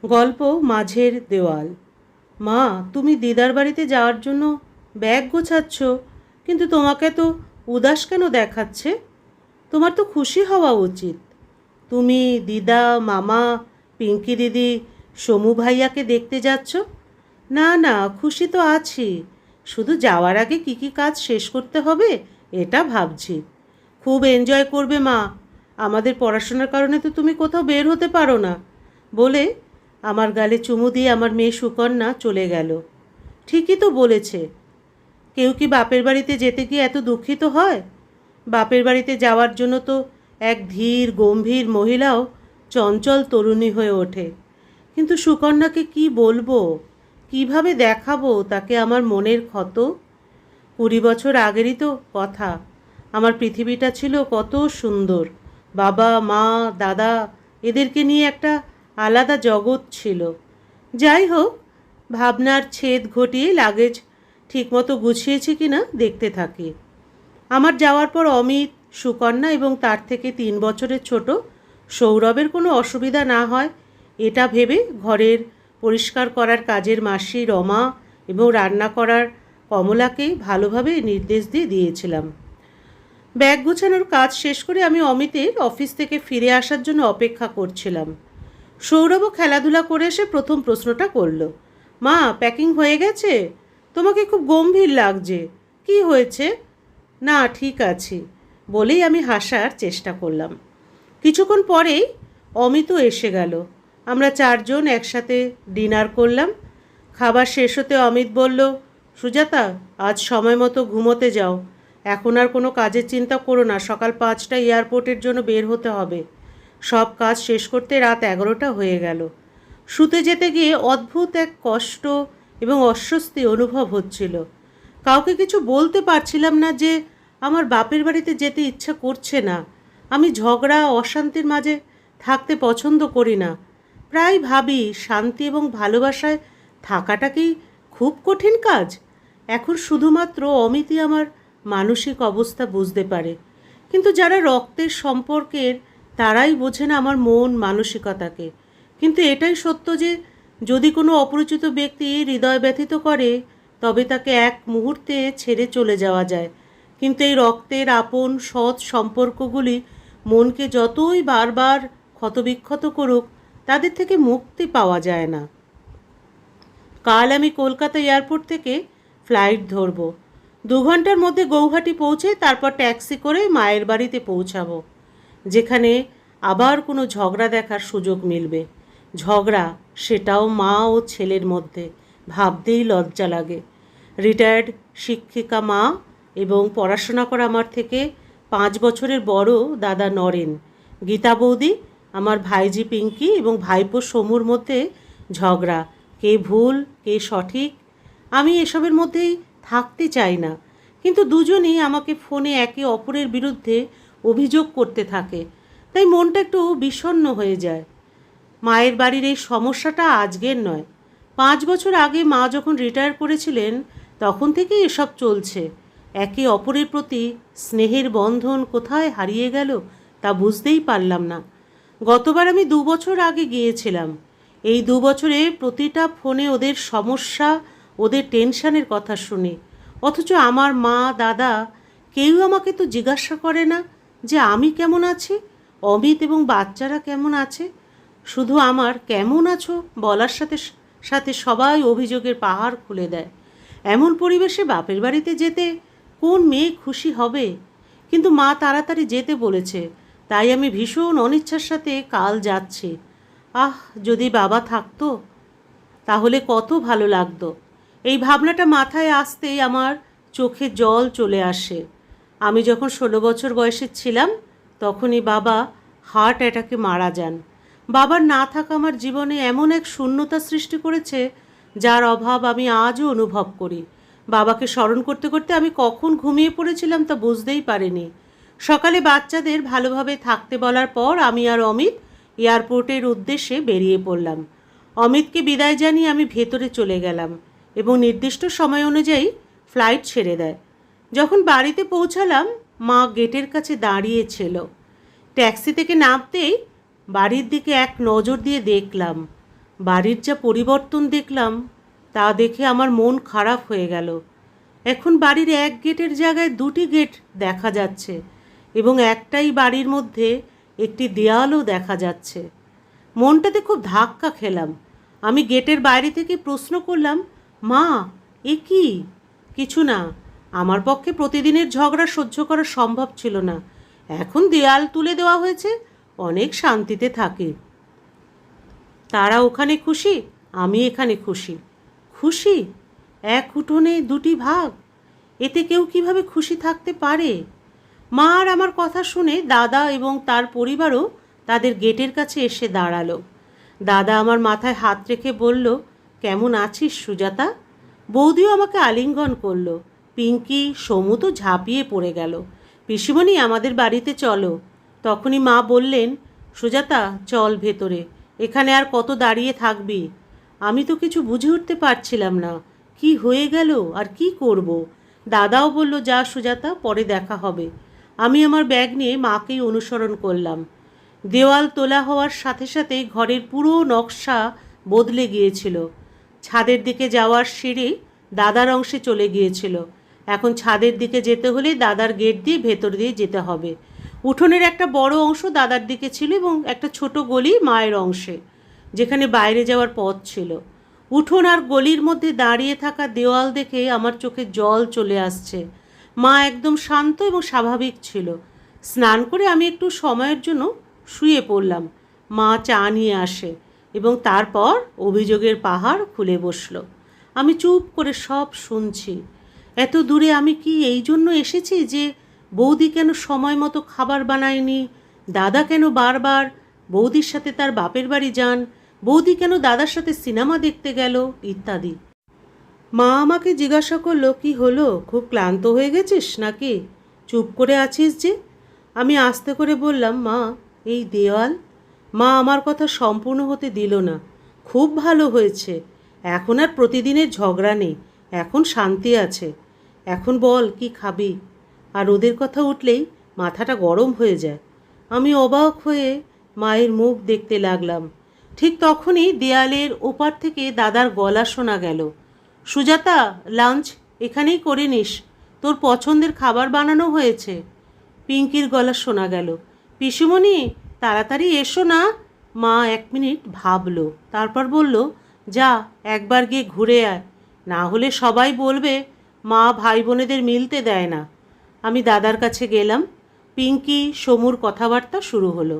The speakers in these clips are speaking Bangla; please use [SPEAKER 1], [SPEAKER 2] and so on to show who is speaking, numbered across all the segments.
[SPEAKER 1] গল্প মাঝের দেওয়াল। মা, তুমি দিদার বাড়িতে যাওয়ার জন্য ব্যাগ গোছাচ্ছ, কিন্তু তোমাকে তো উদাস কেন দেখাচ্ছে? তোমার তো খুশি হওয়া উচিত। তুমি, দিদা, মামা, পিঙ্কি দিদি, সমু ভাইয়াকে দেখতে যাচ্ছ। না না, খুশি তো আছি, শুধু যাওয়ার আগে কি কি কাজ শেষ করতে হবে এটা ভাবছি। খুব এনজয় করবে মা, আমাদের পড়াশোনার কারণে তো তুমি কোথাও বের হতে পারো না বলে আমার গালে চুমু দিয়ে আমার মেয়ে সুকন্যা চলে গেল। ঠিকই তো বলেছে, কেউ কি বাপের বাড়িতে যেতে গিয়ে এত দুঃখিত হয়? বাপের বাড়িতে যাওয়ার জন্য তো এক ধীর গম্ভীর মহিলাও চঞ্চল তরুণী হয়ে ওঠে। কিন্তু সুকন্যাকে কি বলবো, কিভাবে দেখাবো তাকে আমার মনের ক্ষত? 20 বছর আগেরই তো কথা। আমার পৃথিবীটা ছিল কত সুন্দর। বাবা, মা, দাদা, এদেরকে নিয়ে একটা আলাদা জগৎ ছিল। যাই হোক, ভাবনার ছেদ ঘটিয়ে লাগেজ ঠিকমতো গুছিয়েছি কিনা দেখতে থাকি। আমার যাওয়ার পর অমিত, সুকন্যা এবং তার থেকে 3 বছরের ছোট সৌরভের কোনো অসুবিধা না হয় এটা ভেবে ঘরের পরিষ্কার করার কাজের মাসি রমা এবং রান্না করার কমলাকে ভালোভাবে নির্দেশ দিয়ে দিয়েছিলাম। ব্যাগ গোছানোর কাজ শেষ করে আমি অমিতের অফিস থেকে ফিরে আসার জন্য অপেক্ষা করছিলাম। সৌরভও খেলাধুলা করে এসে প্রথম প্রশ্নটা করল, মা, প্যাকিং হয়ে গেছে? তোমাকে খুব গম্ভীর লাগছে, কি হয়েছে? না, ঠিক আছি বলেই আমি হাসার চেষ্টা করলাম। কিছুক্ষণ পরেই অমিতও এসে গেল। আমরা 4জন একসাথে ডিনার করলাম। খাবার শেষ হতে অমিত বলল, সুজাতা, আজ সময় মতো ঘুমোতে যাও। এখন আর কোনো কাজের চিন্তা করো না, সকাল 5টায় এয়ারপোর্টের জন্য বের হতে হবে। সব কাজ শেষ করতে রাত 11টা হয়ে গেল। শুতে যেতে গিয়ে অদ্ভুত এক কষ্ট এবং অস্বস্তি অনুভব হচ্ছিল। কাউকে কিছু বলতে পারছিলাম না যে আমার বাপের বাড়িতে যেতে ইচ্ছা করছে না। আমি ঝগড়া অশান্তির মাঝে থাকতে পছন্দ করি না। প্রায় ভাবি, শান্তি এবং ভালোবাসায় থাকাটা কি খুব কঠিন কাজ? এখন শুধুমাত্র অমিতই আমার মানসিক অবস্থা বুঝতে পারে, কিন্তু যারা রক্তের সম্পর্কের তারাই বোঝে না আমার মন মানসিকতাকে। কিন্তু এটাই সত্য যে যদি কোনো অপরিচিত ব্যক্তি হৃদয় ব্যথিত করে তবে তাকে এক মুহূর্তে ছেড়ে চলে যাওয়া যায়, কিন্তু এই রক্তের আপন সৎ সম্পর্কগুলি মনকে যতই বারবার ক্ষতবিক্ষত করুক তাদের থেকে মুক্তি পাওয়া যায় না। কাল আমি কলকাতা এয়ারপোর্ট থেকে ফ্লাইট ধরব। 2 ঘন্টার মধ্যে গৌহাটি পৌঁছে তারপর ট্যাক্সি করে মায়ের বাড়িতে পৌঁছাবো, যেখানে আবার কোনো ঝগড়া দেখার সুযোগ মিলবে। ঝগড়া, সেটাও মা ও ছেলের মধ্যে, ভাবতেই লজ্জা লাগে। রিটায়ার্ড শিক্ষিকা মা এবং পড়াশোনা করা আমার থেকে 5 বছরের বড় দাদা নরেন, গীতা বৌদি, আমার ভাইজি পিঙ্কি এবং ভাইপো সমুর মধ্যে ঝগড়া, কে ভুল কে সঠিক আমি এসবের মধ্যেই থাকতে চাই না। কিন্তু দুজনেই আমাকে ফোনে একে অপরের বিরুদ্ধে অভিযোগ করতে থাকে, তাই মনটা একটু বিষণ্ণ হয়ে যায়। মায়ের বাড়ির এই সমস্যাটা আজকের নয়। 5 বছর আগে মা যখন রিটায়ার করেছিলেন তখন থেকেই এসব চলছে। একে অপরের প্রতি স্নেহের বন্ধন কোথায় হারিয়ে গেল তা বুঝতেই পারলাম না। গতবার আমি 2 বছর আগে গিয়েছিলাম। এই 2 বছরে প্রতিটা ফোনে ওদের সমস্যা, ওদের টেনশানের কথা শুনি, অথচ আমার মা দাদা কেউ আমাকে তো জিজ্ঞাসা করে না যে আমি কেমন আছি, অমিত এবং বাচ্চারা কেমন আছে। শুধু আমার কেমন আছো বলার সাথে সাথে সবাই অভিযোগের পাহাড় খুলে দেয়। এমন পরিবেশে বাপের বাড়িতে যেতে কোন মেয়ে খুশি হবে? কিন্তু মা তাড়াতাড়ি যেতে বলেছে, তাই আমি ভীষণ অনিচ্ছার সাথে কাল যাচ্ছি। আহ, যদি বাবা থাকতো তাহলে কত ভালো লাগতো। এই ভাবনাটা মাথায় আসতেই আমার চোখে জল চলে আসে। আমি যখন 16 বছর বয়সের ছিলাম তখনই বাবা হার্ট অ্যাটাকে মারা যান। বাবার না থাকা আমার জীবনে এমন এক শূন্যতা সৃষ্টি করেছে যার অভাব আমি আজও অনুভব করি। বাবাকে স্মরণ করতে করতে আমি কখন ঘুমিয়ে পড়েছিলাম তা বুঝতেই পারিনি। সকালে বাচ্চাদের ভালোভাবে থাকতে বলার পর আমি আর অমিত এয়ারপোর্টের উদ্দেশ্যে বেরিয়ে পড়লাম। অমিতকে বিদায় জানিয়ে আমি ভেতরে চলে গেলাম এবং নির্দিষ্ট সময় অনুযায়ী ফ্লাইট ছেড়ে দেয়। যখন বাড়িতে পৌঁছালাম মা গেটের কাছে দাঁড়িয়েছিল। ট্যাক্সি থেকে নামতেই বাড়ির দিকে এক নজর দিয়ে দেখলাম বাড়ির যা পরিবর্তন দেখলাম তা দেখে আমার মন খারাপ হয়ে গেল। এখন বাড়ির এক গেটের জায়গায় দুটি গেট দেখা যাচ্ছে এবং একটাই বাড়ির মধ্যে একটি দেয়ালও দেখা যাচ্ছে। মনটাতে খুব ধাক্কা খেলাম। আমি গেটের বাইরে থেকে প্রশ্ন করলাম, মা, এ কি? কিছু না, আমার পক্ষে প্রতিদিনের ঝগড়া সহ্য করা সম্ভব ছিল না। এখন দেয়াল তুলে দেওয়া হয়েছে, অনেক শান্তিতে থাকি। তারা ওখানে খুশি, আমি এখানে খুশি। খুশি? এক উঠোনে দুটি ভাগ, এতে কেউ কিভাবে খুশি থাকতে পারে? মা আর আমার কথা শুনে দাদা এবং তার পরিবারও তাদের গেটের কাছে এসে দাঁড়ালো। দাদা আমার মাথায় হাত রেখে বলল, কেমন আছিস সুজাতা? বৌদিও আমাকে আলিঙ্গন করলো। পিঙ্কি, সমু তো ঝাঁপিয়ে পড়ে গেল। পিসিমণি, আমাদের বাড়িতে চলো। তখনই মা বললেন, সুজাতা, চল ভেতরে, এখানে আর কত দাঁড়িয়ে থাকবি? আমি তো কিছু বুঝে উঠতে পারছিলাম না, কি হয়ে গেল আর কি করব। দাদাও বলল, যা সুজাতা, পরে দেখা হবে। আমি আমার ব্যাগ নিয়ে মাকেই অনুসরণ করলাম। দেওয়াল তোলা হওয়ার সাথে সাথেই ঘরের পুরো নকশা বদলে গিয়েছিল। ছাদের দিকে যাওয়ার সিঁড়ি দাদার অংশে চলে গিয়েছিল। এখন ছাদের দিকে যেতে হলে দাদার গেট দিয়ে ভেতর দিয়ে যেতে হবে। উঠোনের একটা বড় অংশ দাদার দিকে ছিল এবং একটা ছোট গলি মায়ের অংশে, যেখানে বাইরে যাওয়ার পথ ছিল। উঠোন আর গলির মধ্যে দাঁড়িয়ে থাকা দেওয়াল দেখে আমার চোখে জল চলে আসছে। মা একদম শান্ত এবং স্বাভাবিক ছিল। স্নান করে আমি একটু সময়ের জন্য শুয়ে পড়লাম। মা চা নিয়ে আসে এবং তারপর অভিযোগের পাহাড় খুলে বসল। আমি চুপ করে সব শুনছি। এত দূরে আমি কি এই জন্য এসেছি যে বৌদি কেন সময় মতো খাবার বানায়নি, দাদা কেন বারবার বৌদির সাথে তার বাপের বাড়ি যান, বৌদি কেন দাদার সাথে সিনেমা দেখতে গেল, ইত্যাদি। মা আমাকে জিজ্ঞাসা করলো, কি হলো, খুব ক্লান্ত হয়ে গেছিস নাকি, চুপ করে আছিস যে? আমি আস্তে করে বললাম, মা, এই দেওয়াল। মা আমার কথা সম্পূর্ণ হতে দিল না। খুব ভালো হয়েছে, এখন আর প্রতিদিনের ঝগড়া নেই, এখন শান্তি আছে। এখন বল, কি খাবি? আর ওদের কথা উঠলেই মাথাটা গরম হয়ে যায়। আমি অবাক হয়ে মায়ের মুখ দেখতে লাগলাম। ঠিক তখনই দেয়ালের ওপার থেকে দাদার গলা শোনা গেল, সুজাতা, লাঞ্চ এখানেই করে নিস, তোর পছন্দের খাবার বানানো হয়েছে। পিঙ্কির গলা শোনা গেল, পিসুমণি, তাড়াতাড়ি এসো না। মা 1 মিনিট ভাবলো, তারপর বলল, যা, একবার গিয়ে ঘুরে আয়, না হলে সবাই বলবে মা ভাই বোনেদের মিলতে দেয় না। আমি দাদার কাছে গেলাম। পিঙ্কি, সমুর কথাবার্তা শুরু হলো।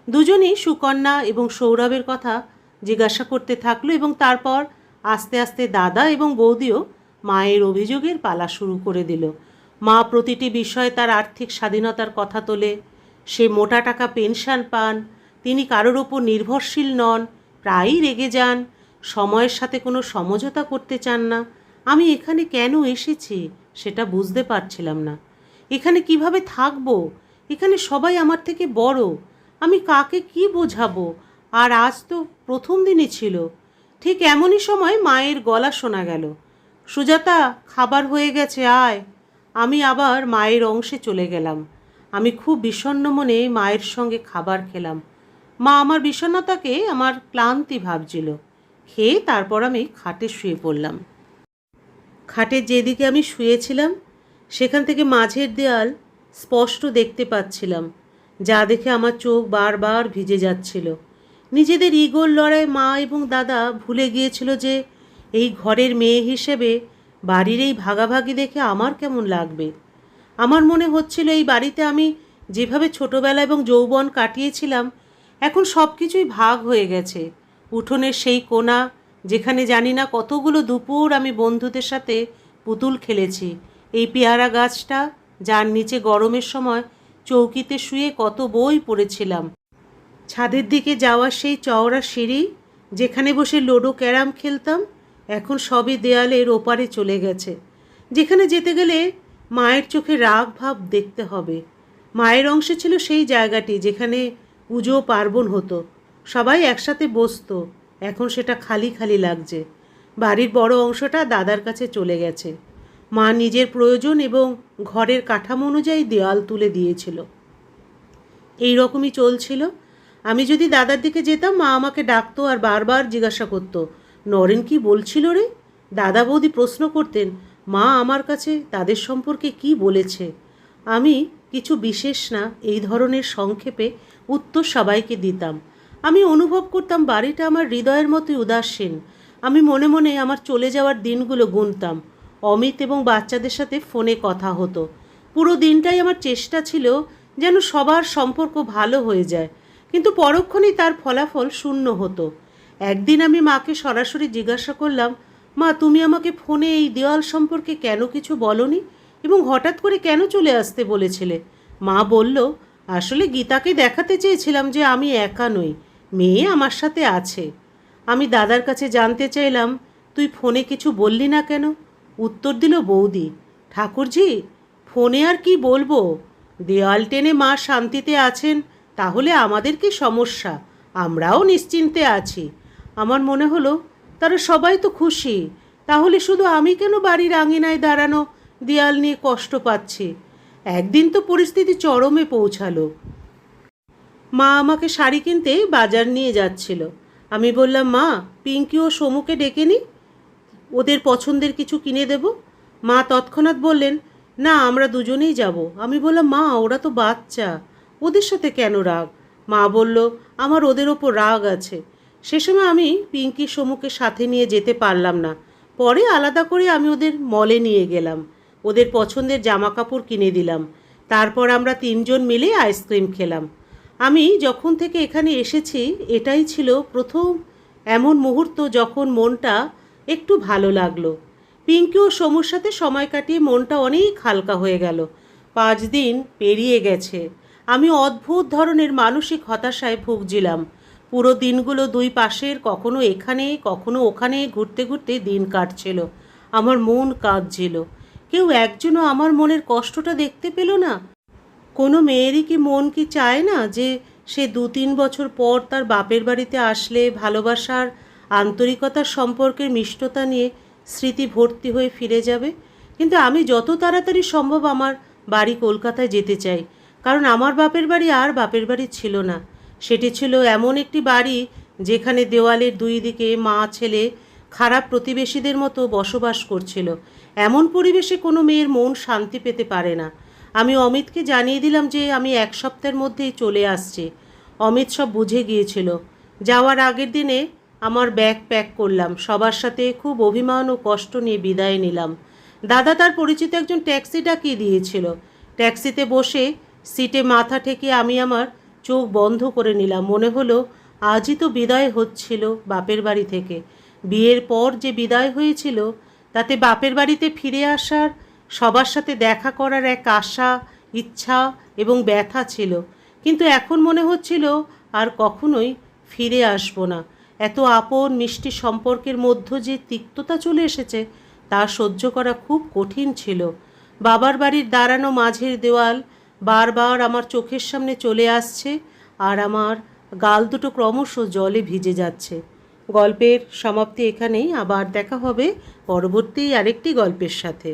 [SPEAKER 1] দুজনই সুকন্যা এবং সৌরভের কথা জিজ্ঞাসা করতে থাকলো এবং তারপর আস্তে আস্তে দাদা এবং বৌদিও মায়ের অভিযোগের পালা শুরু করে দিল। মা প্রতিটি বিষয়ে তার আর্থিক স্বাধীনতার কথা তোলে। সে মোটা টাকা পেনশন পান, তিনি কারোর ওপর নির্ভরশীল নন, প্রায়ই রেগে যান, সময়ের সাথে কোনো সমঝোতা করতে চান না। আমি এখানে কেন এসেছি সেটা বুঝতে পারছিলাম না। এখানে কিভাবে থাকবো? এখানে সবাই আমার থেকে বড়, আমি কাকে কি বোঝাবো? আর আজ তো প্রথম দিনই ছিল। ঠিক এমনই সময় মায়ের গলা শোনা গেল, সুজাতা, খাবার হয়ে গেছে, আয়। আমি আবার মায়ের অংশে চলে গেলাম। আমি খুব বিষণ্ণ মনে মায়ের সঙ্গে খাবার খেলাম। মা আমার বিষণ্ণতাকে আমার ক্লান্তি ভাবছিল। খেয়ে তারপর আমি খাটে শুয়ে পড়লাম। খাটের যেদিকে আমি শুয়েছিলাম সেখান থেকে মাঝের দেয়াল স্পষ্ট দেখতে পাচ্ছিলাম, যা দেখে আমার চোখ বারবার ভিজে যাচ্ছিল। নিজেদের ইগোর লড়াই মা এবং দাদা ভুলে গিয়েছিল যে এই ঘরের মেয়ে হিসেবে বাড়ির এই ভাগাভাগি দেখে আমার কেমন লাগবে। আমার মনে হচ্ছিল এই বাড়িতে আমি যেভাবে ছোটোবেলা এবং যৌবন কাটিয়েছিলাম, এখন সব কিছুই ভাগ হয়ে গেছে। উঠোনের সেই কোণা, যেখানে জানি না কতগুলো দুপুর আমি বন্ধুদের সাথে পুতুল খেলেছি, এই পেয়ারা গাছটা, যার নিচে গরমের সময় চৌকিতে শুয়ে কত বই পড়েছিলাম, ছাদের দিকে যাওয়ার সেই চওড়া সিঁড়ি, যেখানে বসে লুডো ক্যারাম খেলতাম, এখন সবই দেয়ালের ওপারে চলে গেছে। যেখানে যেতে গেলে মায়ের চোখে রাগ ভাব দেখতে হবে। মায়ের অংশে ছিল সেই জায়গাটি যেখানে পুজো পার্বণ হতো, সবাই একসাথে বসতো, এখন সেটা খালি খালি লাগছে। বাড়ির বড় অংশটা দাদার কাছে চলে গেছে। মা নিজের প্রয়োজন এবং ঘরের কাঠামো অনুযায়ী দেওয়াল তুলে দিয়েছিল। এই রকমই চলছিল। আমি যদি দাদার দিকে যেতাম, মা আমাকে ডাকতো আর বারবার জিজ্ঞাসা করতো, নরেন কি বলছিল রে? দাদা বৌদি প্রশ্ন করতেন, মা আমার কাছে তাদের সম্পর্কে কি বলেছে। আমি কিছু বিশেষ না এই ধরনের সংক্ষেপে উত্তর সবাইকে দিতাম। আমি অনুভব করতাম বাড়িটা আমার হৃদয়ের মতোই উদাসীন। আমি মনে মনে আমার চলে যাওয়ার দিনগুলো গুনতাম। অমিত এবং বাচ্চাদের সাথে ফোনে কথা হতো। পুরো দিনটাই আমার চেষ্টা ছিল যেন সবার সম্পর্ক ভালো হয়ে যায়, কিন্তু পরক্ষণেই তার ফলাফল শূন্য হতো। একদিন আমি মাকে সরাসরি জিজ্ঞাসা করলাম, মা তুমি আমাকে ফোনে এই দেওয়াল সম্পর্কে কেন কিছু বলনি এবং হঠাৎ করে কেন চলে আসতে বলেছিলে? মা বলল, আসলে গীতাকে দেখাতে চেয়েছিলাম যে আমি একা নই, মেয়ে আমার সাথে আছে। আমি দাদার কাছে জানতে চাইলাম, তুই ফোনে কিছু বললি না কেন? উত্তর দিল বৌদি, ঠাকুরজি ফোনে আর কি বলবো, দেওয়াল টেনে মা শান্তিতে আছেন, তাহলে আমাদের কি সমস্যা? আমরাও নিশ্চিন্তে আছি। আমার মনে হলো তারা সবাই তো খুশি, তাহলে শুধু আমি কেন বাড়ির আঙিনায় দাঁড়ানো দেয়াল নিয়ে কষ্ট পাচ্ছি? একদিন তো পরিস্থিতি চরমে পৌঁছালো। মা আমাকে শাড়ি কিনতে বাজার নিয়ে যাচ্ছিল। আমি বললাম, মা পিঙ্কি ও সমুকে ডেকে নি, ওদের পছন্দের কিছু কিনে দেব। মা তৎক্ষণাৎ বললেন, না আমরা দুজনেই যাব। আমি বললাম, মা ওরা তো বাচ্চা, ওদের সাথে কেন রাগ? মা বলল, আমার ওদের ওপর রাগ আছে। সে সময় আমি পিঙ্কি সমুকে সাথে নিয়ে যেতে পারলাম না। পরে আলাদা করে আমি ওদের মলে নিয়ে গেলাম, ওদের পছন্দের জামা কাপড় কিনে দিলাম। তারপর আমরা তিনজন মিলে আইসক্রিম খেলাম। আমি যখন থেকে এখানে এসেছি এটাই ছিল প্রথম এমন মুহূর্ত যখন মনটা একটু ভালো লাগলো। পিঙ্কি ও সমুর সাথে সময় কাটিয়ে মনটা অনেক হালকা হয়ে গেল। 5 দিন পেরিয়ে গেছে। আমি অদ্ভুত ধরনের মানসিক হতাশায় ভুগছিলাম। পুরো দিনগুলো দুই পাশের কখনো এখানে কখনো ওখানে ঘুরতে ঘুরতে দিন কাটছিল। আমার মন কাঁদছিল। কেউ একজনও আমার মনের কষ্টটা দেখতে পেল না। কোনো মেয়েরই কি মন কি চায় না যে সে 2-3 বছর পর তার বাপের বাড়িতে আসলে ভালোবাসার, আন্তরিকতার সম্পর্কের মিষ্টতা নিয়ে স্মৃতি ভর্তি হয়ে ফিরে যাবে? কিন্তু আমি যত তাড়াতাড়ি সম্ভব আমার বাড়ি কলকাতায় যেতে চাই, কারণ আমার বাপের বাড়ি আর বাপের বাড়ি ছিল না। সেটি ছিল এমন একটি বাড়ি যেখানে দেওয়ালের দুই দিকে মা ছেলে খারাপ প্রতিবেশীদের মতো বসবাস করছিল। এমন পরিবেশে কোনো মেয়ের মন শান্তি পেতে পারে না। আমি অমিতকে জানিয়ে দিলাম যে আমি 1 সপ্তাহের মধ্যেই চলে আসছি। অমিত সব বুঝে গিয়েছিল। যাওয়ার আগের দিনে আমার ব্যাগ প্যাক করলাম, সবার সাথে খুব অভিমান ও কষ্ট নিয়ে বিদায় নিলাম। দাদা তার পরিচিত একজন ট্যাক্সি ডাকিয়ে দিয়েছিল। ট্যাক্সিতে বসে সিটে মাথা ঠেকে আমি আমার চোখ বন্ধ করে নিলাম। মনে হলো আজই তো বিদায় হচ্ছিল বাপের বাড়ি থেকে। বিয়ের পর যে বিদায় হয়েছিল তাতে বাপের বাড়িতে ফিরে আসার, সবার সাথে দেখা করার এক আশা, ইচ্ছা এবং ব্যথা ছিল। কিন্তু এখন মনে হচ্ছিল আর কখনোই ফিরে আসব না। এত আপন মিষ্টি সম্পর্কের মধ্যে যে তিক্ততা চলে এসেছে তা সহ্য করা খুব কঠিন ছিল। বাবার বাড়ির দাঁড়ানো মাঝের দেওয়াল বারবার আমার চোখের সামনে চলে আসছে আর আমার গাল দুটো ক্রমশ জলে ভিজে যাচ্ছে। গল্পের সমাপ্তি এখানেই। আবার দেখা হবে পরবর্তী আরেকটি গল্পের সাথে।